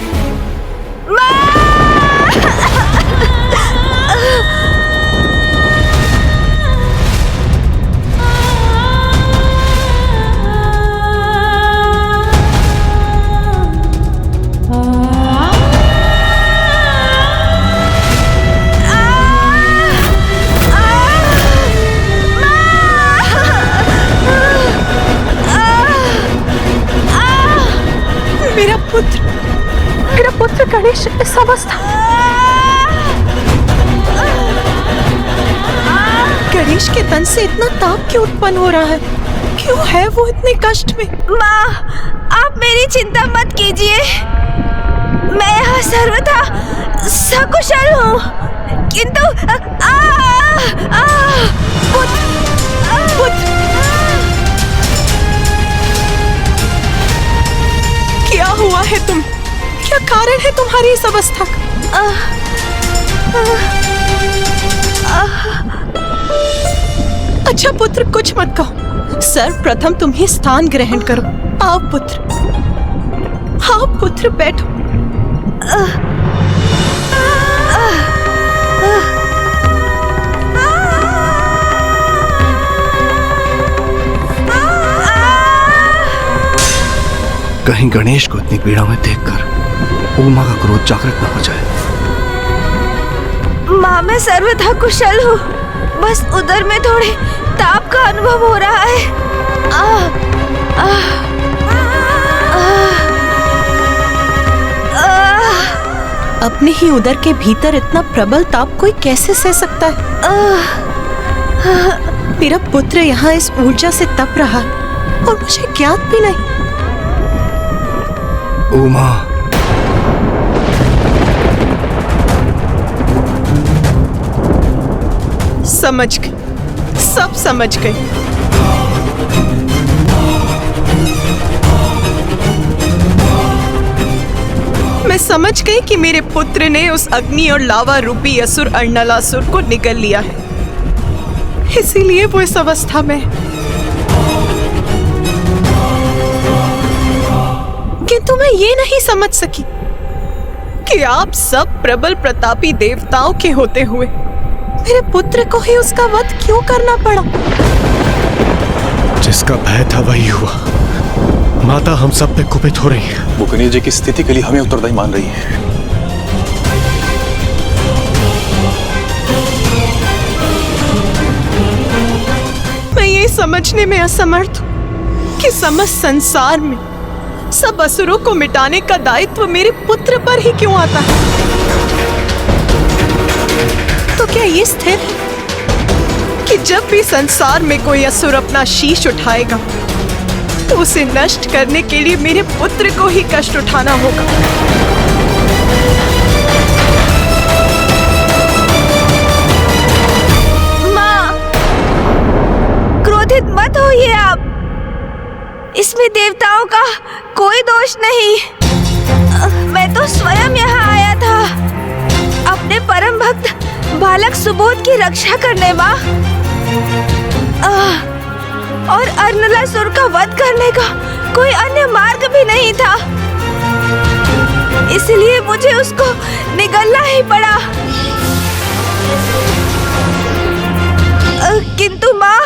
मेरा पुत्र गणेश इस अवस्था। गणेश के तन से इतना ताप क्यों उत्पन्न हो रहा है? क्यों है वो इतने कष्ट में? माँ, आप मेरी चिंता मत कीजिए। मैं यहाँ सर्वथा सकुशल हूँ, किंतु क्या हुआ है तुम? क्या कारण है तुम्हारी इस अवस्था का? अच्छा पुत्र, कुछ मत कहो। सर्वप्रथम तुम ही स्थान ग्रहण करो। आओ पुत्र, बैठो। कहीं गणेश को इतनी पीड़ा में देखकर उमा का क्रोध जागृत न हो जाए। माँ, मैं सर्वथा कुशल हूँ, बस उधर में थोड़े ताप का अनुभव हो रहा है। अपने ही उदर के भीतर इतना प्रबल ताप कोई कैसे सह सकता है? मेरा पुत्र यहाँ इस ऊर्जा से तप रहा है और मुझे ज्ञात भी नहीं। उमा, समझ गई, सब समझ गई। मैं समझ गई कि मेरे पुत्र ने उस अग्नि और लावा रूपी असुर अर्णलासुर को निगल लिया है, इसीलिए वो इस अवस्था में। किंतु मैं ये नहीं समझ सकी कि आप सब प्रबल प्रतापी देवताओं के होते हुए मेरे पुत्र को ही उसका वध क्यों करना पड़ा? जिसका भय था वही हुआ। माता हम सब पे कुपित हो रही है। वो गणेश जी की स्थिति के लिए हमें उत्तरदायी मान रही है। मैं ये समझने में असमर्थ हूँ कि समस्त संसार में सब असुरों को मिटाने का दायित्व मेरे पुत्र पर ही क्यों आता है? तो क्या ये स्थिर है कि जब भी संसार में कोई असुर अपना शीश उठाएगा तो उसे नष्ट करने के लिए मेरे पुत्र को ही कष्ट उठाना होगा? माँ, क्रोधित मत होइए आप। इसमें देवताओं का कोई दोष नहीं। मैं तो स्वयं यहाँ आया था अपने परम भक्त बालक सुबोध की रक्षा करने, माँ। और अर्नलासुर का वध करने का कोई अन्य मार्ग भी नहीं था, इसलिए मुझे उसको निगलना ही पड़ा। किंतु माँ,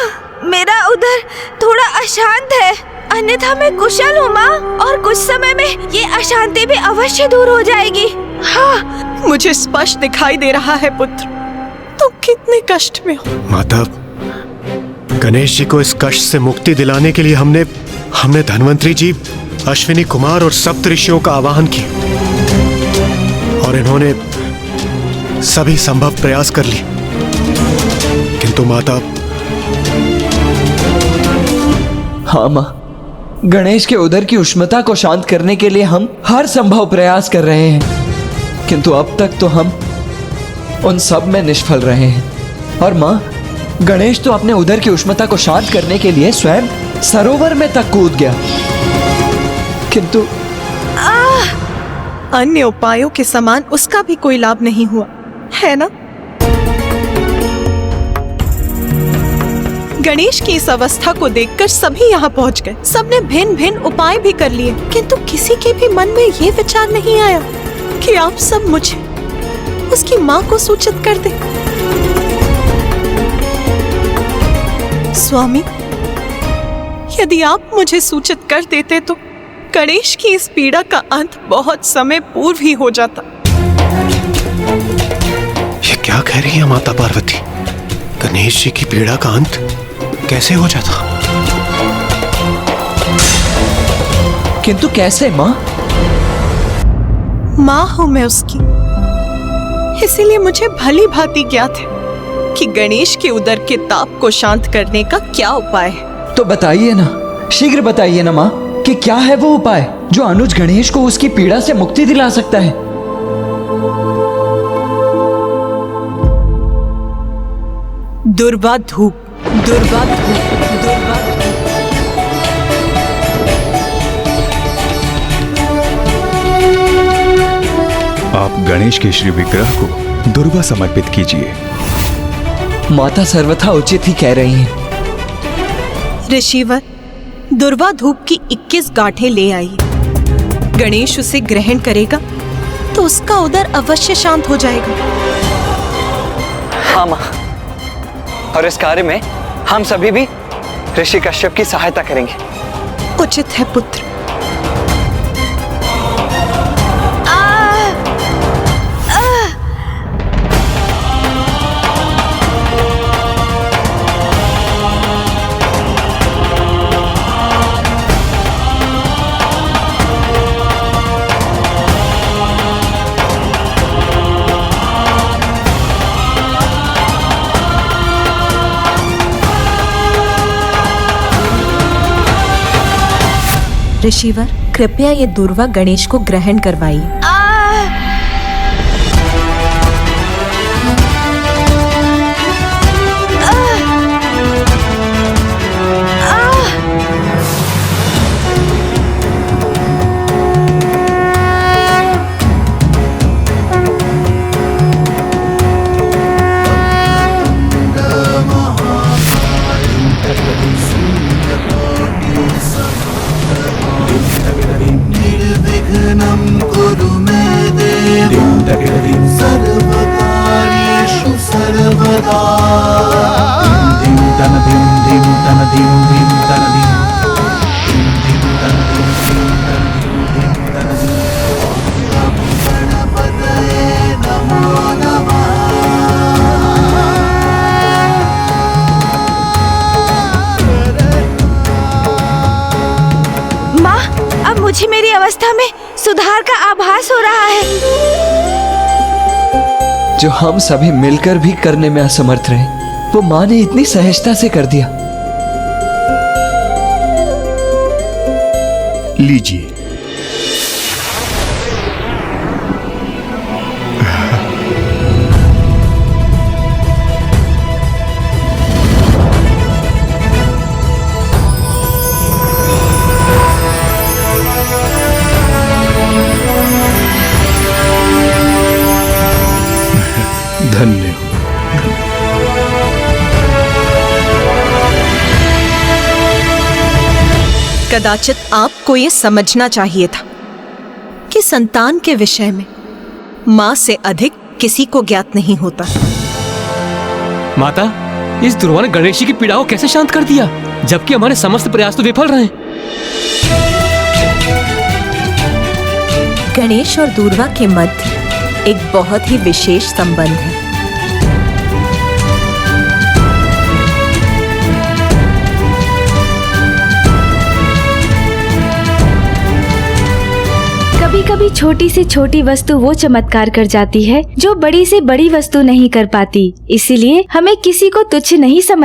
मेरा उधर थोड़ा अशांत है, अन्यथा मैं कुशल हूँ माँ, और कुछ समय में ये अशांति भी अवश्य दूर हो जाएगी। हाँ, मुझे स्पष्ट दिखाई दे रहा है पुत्र, तुम कितने कष्ट में हो। माता, गणेश जी को इस कष्ट से मुक्ति दिलाने के लिए हमने धन्वंतरी जी, अश्विनी कुमार और सप्त ऋषियों का आवाहन किया और इन्होंने सभी संभव प्रयास कर लिए, किंतु माता। हाँ माँ, गणेश के उदर की उष्णता को शांत करने के लिए हम हर संभव प्रयास कर रहे हैं, किंतु अब तक तो हम उन सब में निष्फल रहे हैं। और माँ, गणेश तो अपने उदर की उष्णता को शांत करने के लिए स्वयं सरोवर में तक कूद गया, किंतु अन्य उपायों के समान उसका भी कोई लाभ नहीं हुआ, है ना? गणेश की इस अवस्था को देखकर सभी यहाँ पहुँच गए। सबने भिन्न भिन्न उपाय भी कर लिए, किंतु किसी के भी मन में ये विचार नहीं आया कि आप सब मुझे उसकी माँ को सूचित कर दे। स्वामी, यदि आप मुझे सूचित कर देते तो गणेश की इस पीड़ा का अंत बहुत समय पूर्व ही हो जाता। ये क्या कह रही है माता पार्वती? गणेश जी की पीड़ा का अंत कैसे हो जाता? किंतु कैसे माँ? माँ हूं मैं उसकी, इसीलिए मुझे भली भांति ज्ञात है कि गणेश के उदर के ताप को शांत करने का क्या उपाय है। तो बताइए ना, शीघ्र बताइए ना माँ, कि क्या है वो उपाय जो अनुज गणेश को उसकी पीड़ा से मुक्ति दिला सकता है। दुर्वा धूप, दुर्वा धूप, दुर्वा धूप। आप गणेश के श्री विग्रह को दुर्वा समर्पित कीजिए। माता सर्वथा उचित ही कह रही हैं। ऋषिवर, दुर्वा धूप की 21 गांठें ले आई। गणेश उसे ग्रहण करेगा तो उसका उदर अवश्य शांत हो जाएगा। हाँ माँ, और इस कार्य में हम सभी भी ऋषि कश्यप की सहायता करेंगे। उचित है पुत्र। ऋषिवर, कृपया ये दुर्वा गणेश को ग्रहण करवाइए। निर्विघ्नं कुरु मे माँ, अब मुझे मेरी अवस्था में सुधार का आभास हो रहा है। जो हम सभी मिलकर भी करने में असमर्थ रहे, वो माँ ने इतनी सहजता से कर दिया। लीजिए। धन्य हो। कदाचित आपको ये समझना चाहिए था कि संतान के विषय में माँ से अधिक किसी को ज्ञात नहीं होता। माता, इस दुर्वा ने गणेश जी की पीड़ा को कैसे शांत कर दिया, जबकि हमारे समस्त प्रयास तो विफल रहे। गणेश और दूर्वा के मध्य एक बहुत ही विशेष संबंध है। कभी कभी छोटी से छोटी वस्तु वो चमत्कार कर जाती है जो बड़ी से बड़ी वस्तु नहीं कर पाती। इसीलिए हमें किसी को तुच्छ नहीं समझ